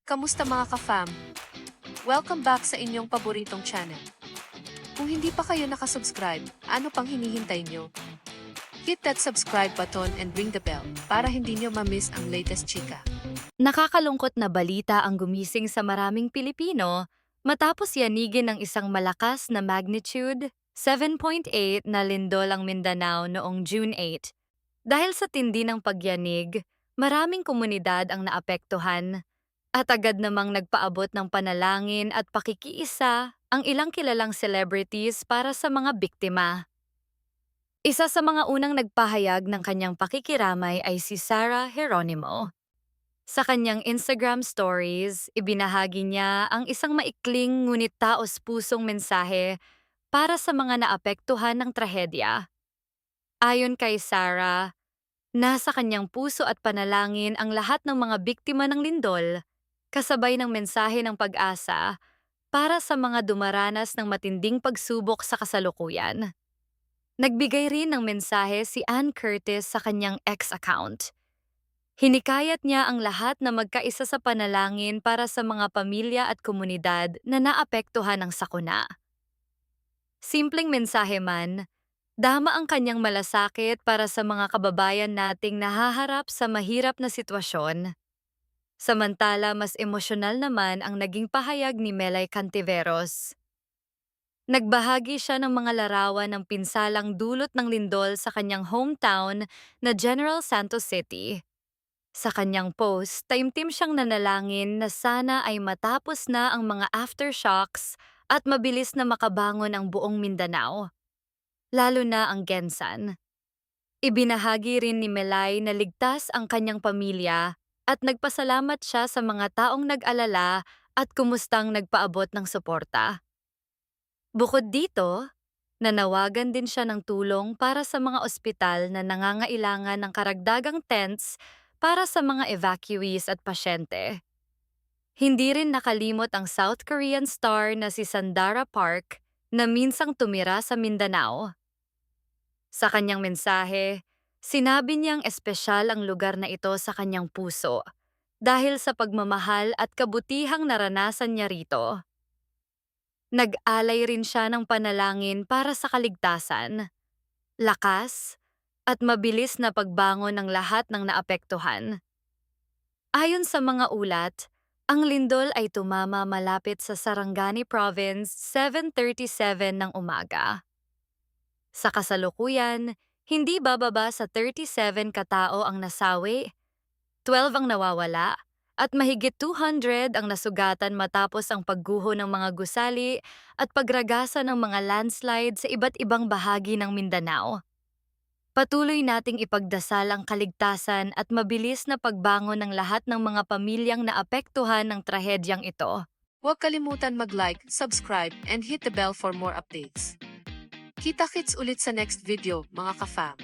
Kamusta mga ka-fam? Welcome back sa inyong paboritong channel. Kung hindi pa kayo nakasubscribe, ano pang hinihintay nyo? Hit that subscribe button and ring the bell para hindi nyo ma-miss ang latest chika. Nakakalungkot na balita ang gumising sa maraming Pilipino matapos yanigin ng isang malakas na magnitude 7.8 na lindol ang Mindanao noong June 8. Dahil sa tindi ng pagyanig, maraming komunidad ang naapektuhan at agad namang nagpaabot ng panalangin at pakikiisa ang ilang kilalang celebrities para sa mga biktima. Isa sa mga unang nagpahayag ng kanyang pakikiramay ay si Sarah Geronimo. Sa kanyang Instagram stories, ibinahagi niya ang isang maikling ngunit taos-pusong mensahe para sa mga naapektuhan ng trahedya. Ayon kay Sarah, nasa kanyang puso at panalangin ang lahat ng mga biktima ng lindol, kasabay ng mensahe ng pag-asa para sa mga dumaranas ng matinding pagsubok sa kasalukuyan. Nagbigay rin ng mensahe si Ann Curtis sa kanyang X account. Hinikayat niya ang lahat na magkaisa sa panalangin para sa mga pamilya at komunidad na naapektuhan ng sakuna. Simpleng mensahe man, dama ang kanyang malasakit para sa mga kababayan nating nahaharap sa mahirap na sitwasyon. Samantala, mas emosyonal naman ang naging pahayag ni Melay Cantiveros. Nagbahagi siya ng mga larawan ng pinsalang dulot ng lindol sa kanyang hometown na General Santos City. Sa kanyang post, taimtim siyang nanalangin na sana ay matapos na ang mga aftershocks at mabilis na makabangon ang buong Mindanao, lalo na ang Gensan. Ibinahagi rin ni Melay na ligtas ang kanyang pamilya at nagpasalamat siya sa mga taong nag-alala at kumustang nagpaabot ng suporta. Bukod dito, nanawagan din siya ng tulong para sa mga ospital na nangangailangan ng karagdagang tents para sa mga evacuees at pasyente. Hindi rin nakalimot ang South Korean star na si Sandara Park na minsang tumira sa Mindanao. Sa kanyang mensahe, sinabi niyang espesyal ang lugar na ito sa kanyang puso dahil sa pagmamahal at kabutihang naranasan niya rito. Nag-alay rin siya ng panalangin para sa kaligtasan, lakas, at mabilis na pagbangon ng lahat ng naapektuhan. Ayon sa mga ulat, ang lindol ay tumama malapit sa Sarangani Province 7:37 ng umaga. Sa kasalukuyan, hindi bababa sa 37 katao ang nasawi, 12 ang nawawala, at mahigit 200 ang nasugatan matapos ang pagguho ng mga gusali at pagragasa ng mga landslide sa iba't ibang bahagi ng Mindanao. Patuloy nating ipagdasal ang kaligtasan at mabilis na pagbangon ng lahat ng mga pamilyang naapektuhan ng trahedyang ito. Huwag kalimutan mag-like, subscribe, and hit the bell for more updates. Kita-kits ulit sa next video, mga ka-fam.